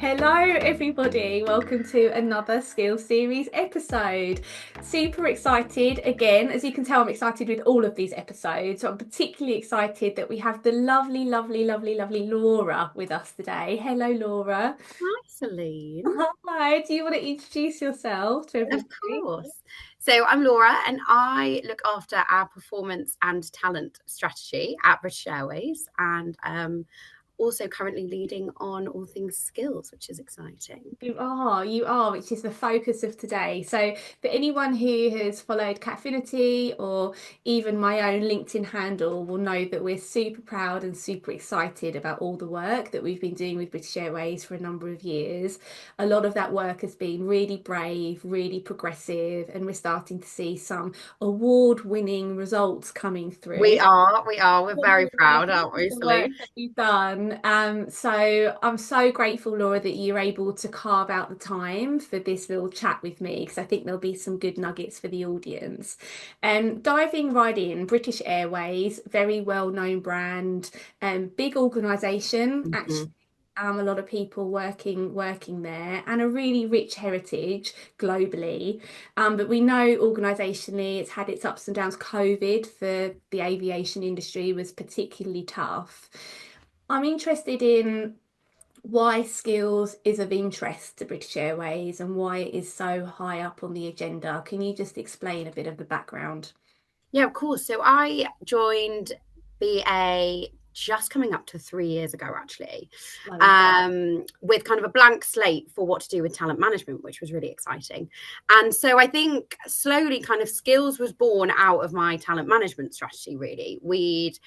Hello, everybody. Welcome to another Skills Series episode. Super excited again. As you can tell, I'm excited with all of these episodes. So I'm particularly excited that we have the lovely Laura with us today. Hello, Laura. Hi, Celine. Hi. Do you want to introduce yourself to Of everybody? course. So I'm Laura, and I look after our performance and talent strategy at British Airways, and also currently leading on all things skills, which is exciting. You are, which is the focus of today. So, for anyone who has followed Cappfinity or even my own LinkedIn handle, will know that we're super proud and super excited about all the work that we've been doing with British Airways for a number of years. A lot of that work has been really brave, really progressive, and we're starting to see some award-winning results coming through. We're very proud, aren't we, The work Celine? that you've done. So I'm so grateful, Laura, that you're able to carve out the time for this little chat with me because I think there'll be some good nuggets for the audience. Diving right in, British Airways, very well-known brand, big organisation, Mhm. actually. A lot of people working there and a really rich heritage globally. But we know organisationally it's had its ups and downs. COVID for the aviation industry was particularly tough. I'm interested in why skills is of interest to British Airways and why it is so high up on the agenda. Can you just explain a bit of the background? Yeah, of course. So I joined BA just coming up to 3 years ago, actually, Like, with kind of a blank slate for what to do with talent management, which was really exciting. And so I think slowly kind of skills was born out of my talent management strategy, really. We'd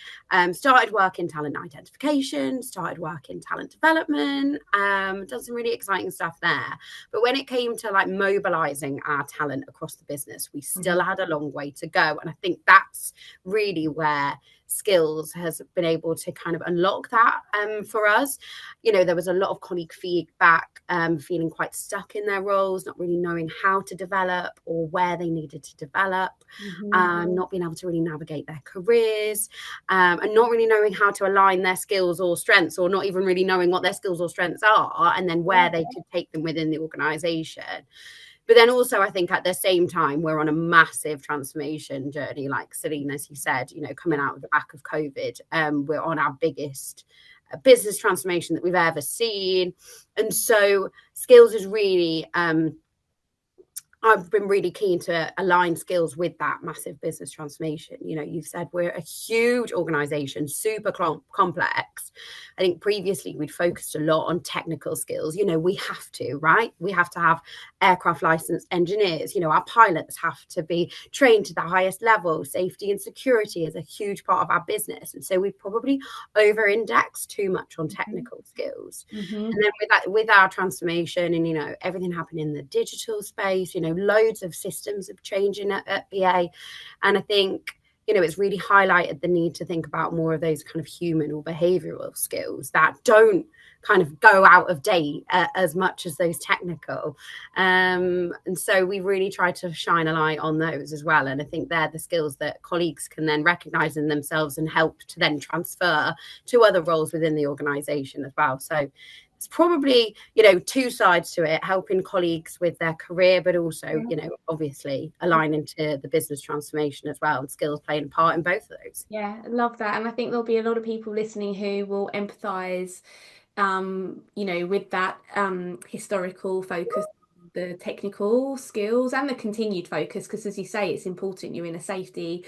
started work in talent identification, started work in talent development, done some really exciting stuff there. But when it came to like mobilizing our talent across the business, we still mhm. had a long way to go. And I think that's really where skills has been able to kind of unlock that for us. You know, there was a lot of colleague feedback, feeling quite stuck in their roles, not really knowing how to develop or where they needed to develop, Mhm. not being able to really navigate their careers, and not really knowing how to align their skills or strengths, or not even really knowing what their skills or strengths are, and then where they could take them within the organization. But then also, I think at the same time, we're on a massive transformation journey, like Celine, as you said, you know, coming out of the back of COVID. We're on our biggest business transformation that we've ever seen. And so skills is really I've been really keen to align skills with that massive business transformation. You know, you've said we're a huge organization, super complex. I think previously we'd focused a lot on technical skills. You know, we have to, right? We have to have aircraft licensed engineers. You know, our pilots have to be trained to the highest level. Safety and security is a huge part of our business. And so we probably over index too much on technical skills. Mhm. And then with our transformation and, you know, everything happening in the digital space, you know, loads of systems of changing at BA. And I think, you know, it's really highlighted the need to think about more of those kind of human or behavioral skills that don't kind of go out of date as much as those technical. And so we really try to shine a light on those as well. And I think they're the skills that colleagues can then recognize in themselves and help to then transfer to other roles within the organization as well. So it's probably, you know, two sides to it, helping colleagues with their career, but also, you know, obviously aligning to the business transformation as well, and skills playing a part in both of those. Yeah, I love that. And I think there'll be a lot of people listening who will empathize, with that historical focus, the technical skills and the continued focus, because as you say, it's important you're in a safety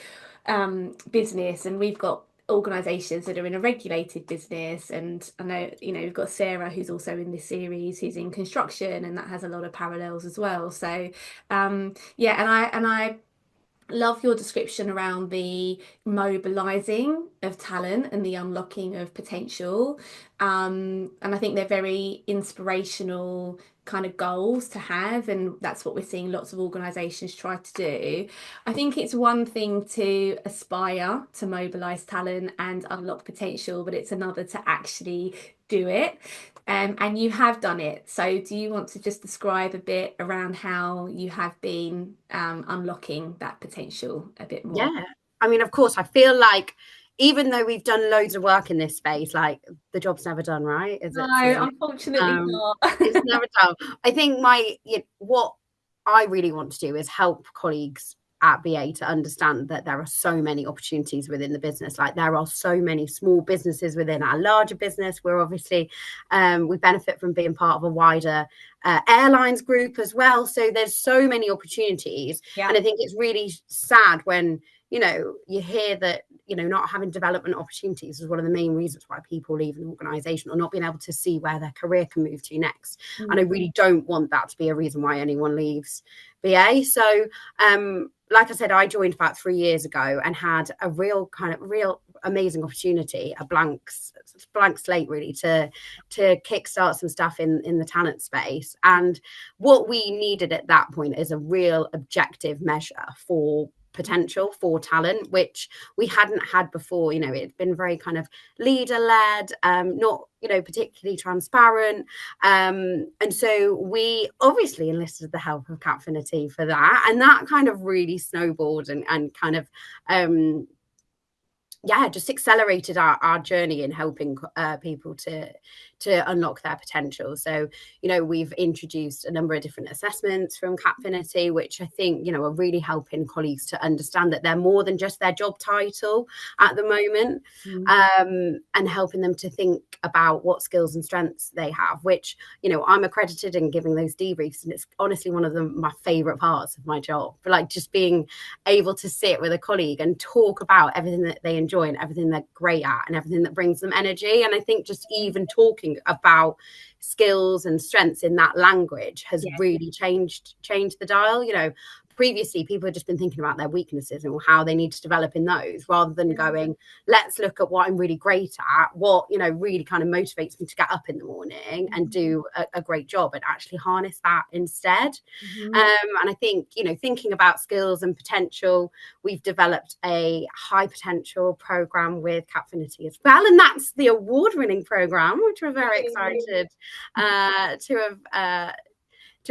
business and we've got organizations that are in a regulated business. And I know, we've got Sarah who's also in this series who's in construction and that has a lot of parallels as well. So yeah, and I love your description around the mobilizing of talent and the unlocking of potential. And I think they're very inspirational kind of goals to have. And that's what we're seeing lots of organizations try to do. I think it's one thing to aspire to mobilize talent and unlock potential, but it's another to actually do it. And you have done it. So, do you want to just describe a bit around how you have been unlocking that potential a bit more? Yeah. I mean, of course, I feel like even though we've done loads of work in this space, like the job's never done, right? Is it, No, Celine? unfortunately not. It's never done. I think what I really want to do is help colleagues at BA to understand that there are so many opportunities within the business. Like there are so many small businesses within our larger business. We're obviously we benefit from being part of a wider airlines group as well. So there's so many opportunities, Yeah. and I think it's really sad when you hear that not having development opportunities is one of the main reasons why people leave an organization, or not being able to see where their career can move to next. And I really don't want that to be a reason why anyone leaves BA. So like I said, I joined about 3 years ago and had a real amazing opportunity, a blank slate really, to kickstart some stuff in the talent space. And what we needed at that point is a real objective measure for potential for talent, which we hadn't had before. It'd been very kind of leader led, not particularly transparent, and so we obviously enlisted the help of Cappfinity for that, and that kind of really snowballed and kind of just accelerated our journey in helping people to unlock their potential. So, we've introduced a number of different assessments from Cappfinity, which I think, are really helping colleagues to understand that they're more than just their job title at the moment, and helping them to think about what skills and strengths they have, which, I'm accredited in giving those debriefs. And it's honestly one of my favorite parts of my job, like just being able to sit with a colleague and talk about everything that they enjoy and everything they're great at and everything that brings them energy. And I think just even talking about skills and strengths in that language has really changed the dial. Previously people had just been thinking about their weaknesses and how they need to develop in those, rather than going, let's look at what I'm really great at, what really kind of motivates me to get up in the morning and do a great job, and actually harness that instead. And I think thinking about skills and potential, we've developed a high potential program with Cappfinity as well, and that's the award-winning program, which we're very excited to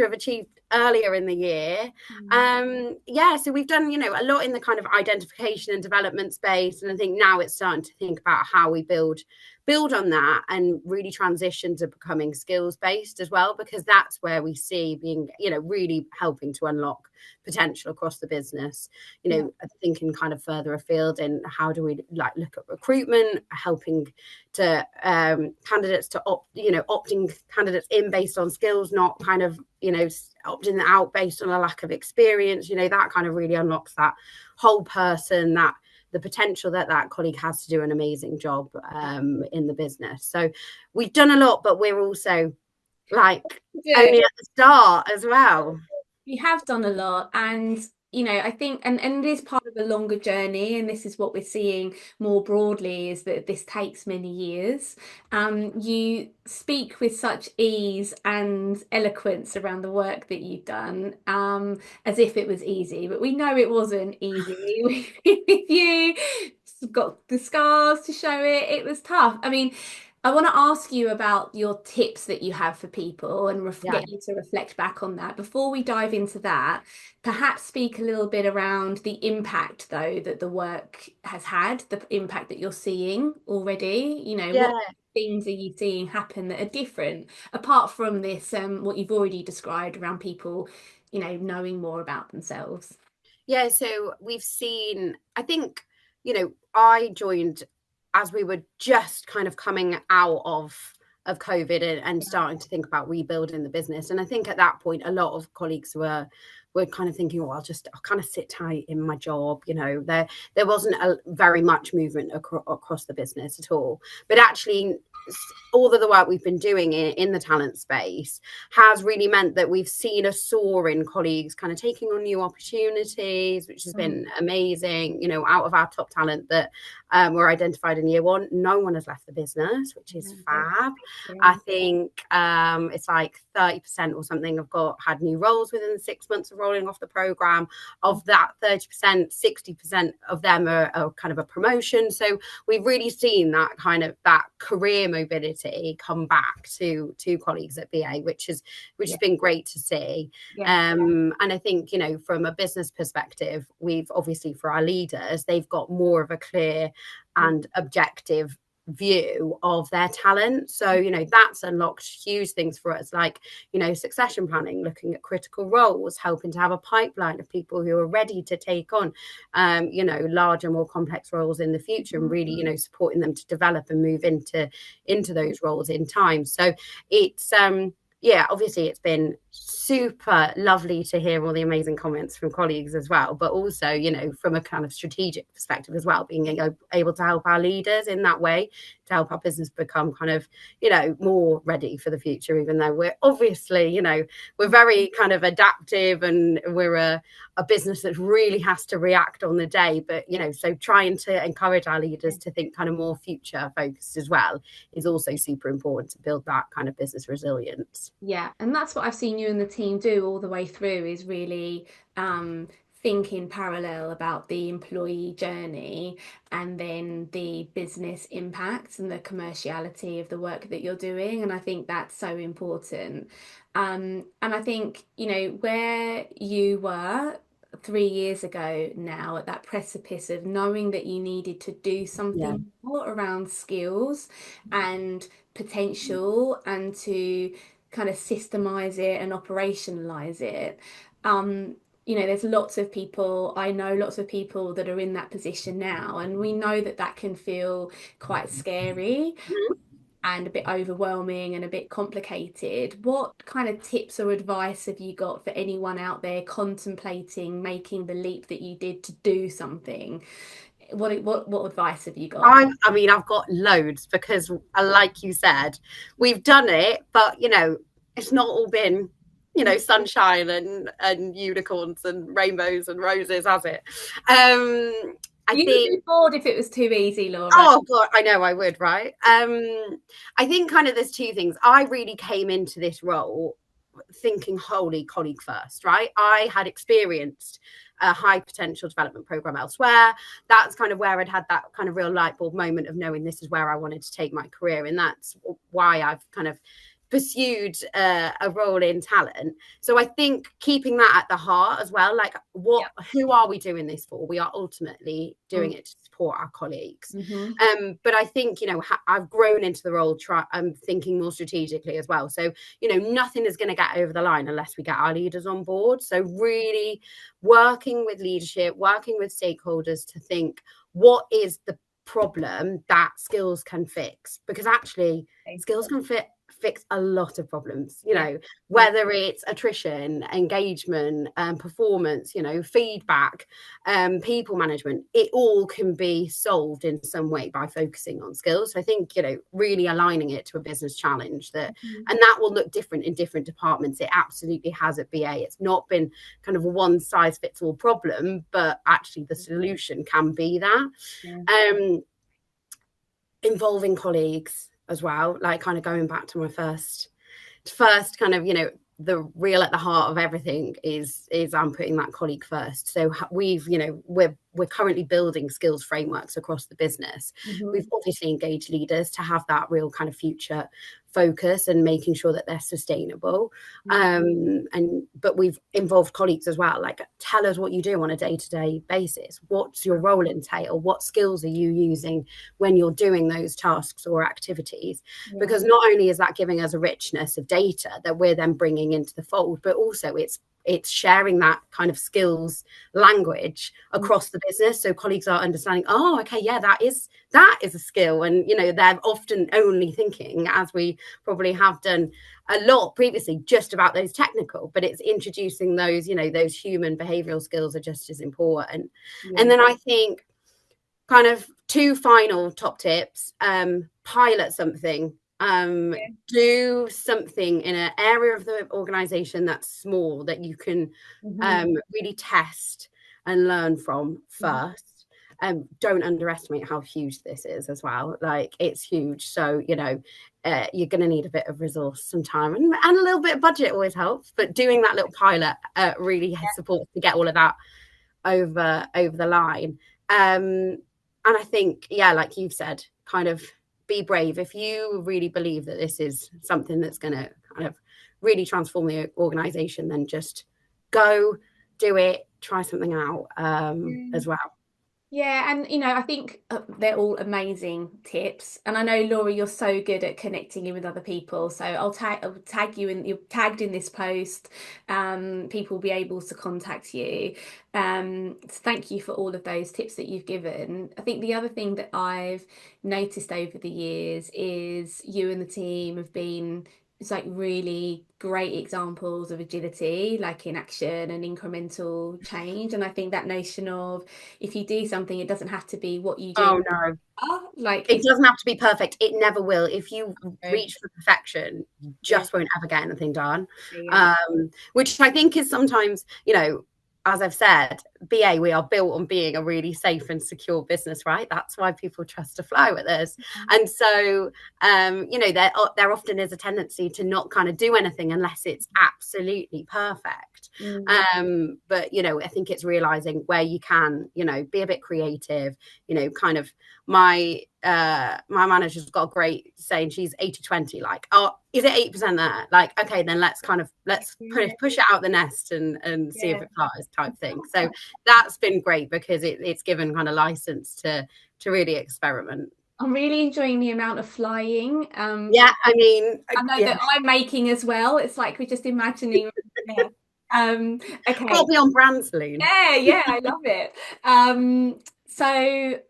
have achieved earlier in the year. So we've done a lot in the kind of identification and development space, and I think now it's starting to think about how we build on that and really transition to becoming skills based as well, because that's where we see being really helping to unlock potential across the business. Thinking kind of further afield, and how do we look at recruitment, helping to candidates to opting candidates in based on skills, not kind of opting out based on a lack of experience. That kind of really unlocks that whole person, that the potential that colleague has to do an amazing job in the business. So we've done a lot, but we're also only at the start as well. We have done a lot, and I think and it is part of a longer journey, and this is what we're seeing more broadly, is that this takes many years. You speak with such ease and eloquence around the work that you've done, as if it was easy, but we know it wasn't easy. You got the scars to show it. It was tough. I mean, I want to ask you about your tips that you have for people and get you to reflect back on that. Before we dive into that, perhaps speak a little bit around the impact, though, that the work has had, the impact that you're seeing already. What things are you seeing happen that are different, apart from this, what you've already described around people, knowing more about themselves? Yeah, so we've seen, I think, I joined as we were just kind of coming out of COVID and starting to think about rebuilding the business. And I think at that point, a lot of colleagues were kind of thinking, well, I'll kind of sit tight in my job. There wasn't very much movement across the business at all. But actually, all of the work we've been doing in the talent space has really meant that we've seen a soar in colleagues kind of taking on new opportunities, which has been amazing. Out of our top talent that were identified in year one, no one has left the business, which is fab. I think it's like 30% or something have had new roles within 6 months of rolling off the program. Of that 30%, 60% of them are kind of a promotion. So we've really seen that kind of that career mobility come back to colleagues at BA, which has been great to see. And I think from a business perspective, we've obviously, for our leaders, they've got more of a clear and objective view of their talent. So, you know, that's unlocked huge things for us, like, you know, succession planning, looking at critical roles, helping to have a pipeline of people who are ready to take on, you know, larger, more complex roles in the future, and really, you know, supporting them to develop and move into those roles in time. So it's yeah, obviously it's been super lovely to hear all the amazing comments from colleagues as well, but also, you know, from a kind of strategic perspective as well, being able to help our leaders in that way, to help our business become kind of, you know, more ready for the future, even though we're obviously, you know, we're very kind of adaptive, and we're a business that really has to react on the day. But, you know, so trying to encourage our leaders to think kind of more future focused as well is also super important to build that kind of business resilience. Yeah, and that's what I've seen you and the team do all the way through, is really think in parallel about the employee journey and then the business impact and the commerciality of the work that you're doing. And I think that's so important. And I think, you know, where you were 3 years ago now, at that precipice of knowing that you needed to do Yeah. something more around skills and potential, and to kind of systemize it and operationalize it. You know, there's lots of people, I know lots of people that are in that position now, and we know that that can feel quite scary and a bit overwhelming and a bit complicated. What kind of tips or advice have you got for anyone out there contemplating making the leap that you did to do something? What advice have you got? I mean, I've got loads, because, like you said, we've done it, but, you know, it's not all been, you know, sunshine and unicorns and rainbows and roses, has it? I You would be think, bored if it was too easy, Laura. oh God, I know I would, right? I think kind of there's two things. I really came into this role thinking wholly colleague first, right? I had experienced a high potential development program elsewhere. That's kind of where I'd had that kind of real light bulb moment of knowing this is where I wanted to take my career. And that's why I've kind of pursued a role in talent. So I think keeping that at the heart as well, like who are we doing this for? We are ultimately doing it to support our colleagues. But I think, you know, I've grown into the role, thinking more strategically as well. So, you know, nothing is going to get over the line unless we get our leaders on board. So really working with leadership, working with stakeholders to think, what is the problem that skills can fix? Because actually skills can fix a lot of problems, you know, whether it's attrition, engagement, performance, you know, feedback, people management, it all can be solved in some way by focusing on skills. So I think, you know, really aligning it to a business challenge that, and that will look different in different departments. It absolutely has at BA. It's not been kind of a one size fits all problem, but actually the solution can be that. Involving colleagues as well, like kind of going back to my first kind of, you know, the real at the heart of everything is I'm putting that colleague first. So we've, you know, we're currently building skills frameworks across the business. We've obviously engaged leaders to have that real kind of future focus and making sure that they're sustainable. But we've involved colleagues as well, like, tell us what you do on a day-to-day basis. What's your role entail? What skills are you using when you're doing those tasks or activities? Because not only is that giving us a richness of data that we're then bringing into the fold, but also it's sharing that kind of skills language across the business, so colleagues are understanding, oh, okay, yeah, that is a skill. And, you know, they're often only thinking, as we probably have done a lot previously, just about those technical, but it's introducing those, you know, those human behavioral skills are just as important. And then I think kind of two final top tips: pilot something. Do something in an area of the organization that's small, that you can really test and learn from first. Don't underestimate how huge this is as well. Like, it's huge. So, you know, you're going to need a bit of resource, some time, and a little bit of budget always helps. But doing that little pilot really supports to get all of that over the line. And I think, yeah, like you've said, kind of be brave. If you really believe that this is something that's going to kind of really transform the organization, then just go do it, try something out as well. Yeah, and I think they're all amazing tips. And I know Laura, you're so good at connecting in with other people. So I'll tag you in. You're tagged in this post. People will be able to contact you. So thank you for all of those tips that you've given. I think the other thing that I've noticed over the years is you and the team have been. It's like really great examples of agility, like in action and incremental change. And I think that notion of if you do something, it doesn't have to be what you do. Oh no. Like It it's doesn't have to be perfect. It never will. If you so, reach for perfection, you yeah, just won't ever get anything done. yeah, Which I think is sometimes, as I've said, BA, we are built on being a really safe and secure business, right? That's why people trust to fly with us. And so, there often is a tendency to not kind of do anything unless it's absolutely perfect. mm, But, I think it's realizing where you can, be a bit creative, kind of my manager's got a great saying. She's 80/20, like, oh, is it 8% there? Like, okay, then let's yeah, push it out the nest and see if yeah. it flies, type thing. So that's been great because it's given kind of license to really experiment. I'm really enjoying the amount of flying. Yeah, I mean, I know yeah, that I'm making as well. It's like we're just imagining. Yeah. got to Okay. be on brand, Celine. Yeah, yeah, I love it.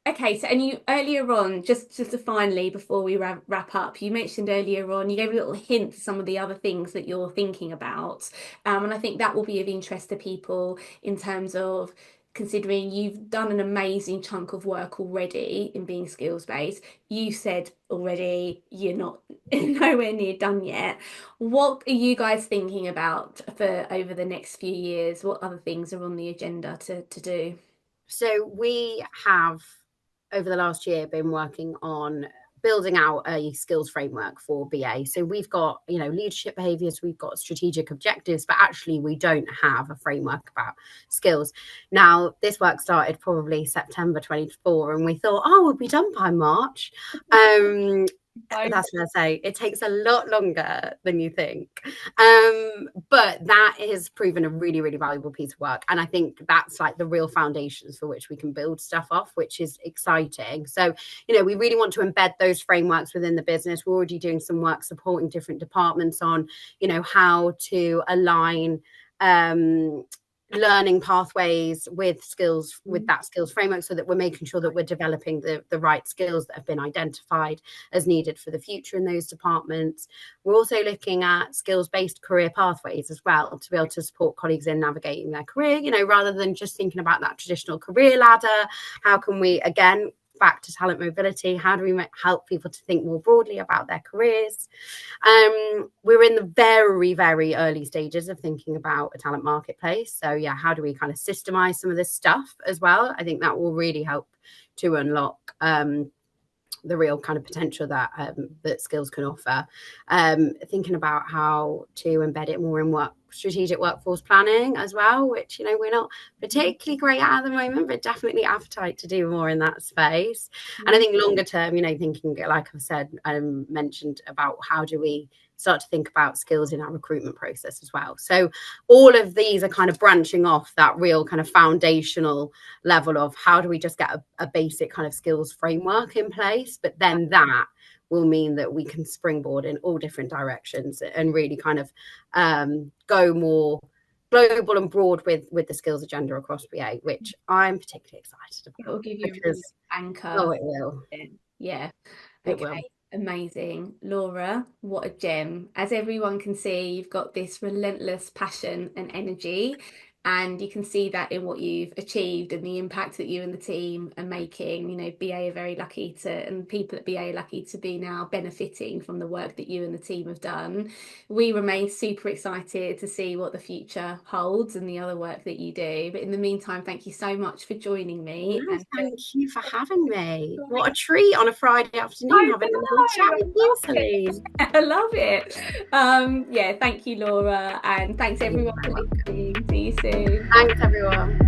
Okay, so and you earlier on, just to finally before we wrap up, you mentioned earlier on, you gave a little hint to some of the other things that you're thinking about, and I think that will be of interest to people in terms of considering you've done an amazing chunk of work already in being skills based. You said already you're not nowhere near done yet. What are you guys thinking about for over the next few years? What other things are on the agenda to do? So we have, over the last year, been working on building out a skills framework for BA. So we've got, leadership behaviors, we've got strategic objectives, but actually we don't have a framework about skills. Now, this work started probably September 24, and we thought, oh, we'll be done by March. That's what I say. It takes a lot longer than you think. But that has proven a really, really valuable piece of work. And I think that's like the real foundations for which we can build stuff off, which is exciting. So, we really want to embed those frameworks within the business. We're already doing some work supporting different departments on, how to align learning pathways with skills, with that skills framework, so that we're making sure that we're developing the right skills that have been identified as needed for the future in those departments. We're also looking at skills-based career pathways as well, to be able to support colleagues in navigating their career, rather than just thinking about that traditional career ladder. How can we, again, back to talent mobility, how do we help people to think more broadly about their careers? We're in the very, very early stages of thinking about a talent marketplace. So yeah, how do we kind of systemize some of this stuff as well? I think that will really help to unlock the real kind of potential that skills can offer. Thinking about how to embed it more in strategic workforce planning as well, which we're not particularly great at the moment, but definitely appetite to do more in that space. And I think longer term, thinking, like I've said, mentioned about how do we start to think about skills in our recruitment process as well. So all of these are kind of branching off that real kind of foundational level of how do we just get a basic kind of skills framework in place, but then that will mean that we can springboard in all different directions and really kind of go more global and broad with the skills agenda across BA, which I'm particularly excited It will about give you a really because anchor. it will. Yeah. It will. Okay. Amazing. Laura, what a gem. As everyone can see, you've got this relentless passion and energy, and you can see that in what you've achieved and the impact that you and the team are making. BA are very lucky and people at BA are lucky to be now benefiting from the work that you and the team have done. We remain super excited to see what the future holds and the other work that you do. But in the meantime, thank you so much for joining me No, and thank you for having me. What a treat on a Friday afternoon I having a little chat with you, Celine. I love it. Yeah, thank you, Laura, and thanks You're everyone for very welcome. listening. See you soon. Thanks, everyone.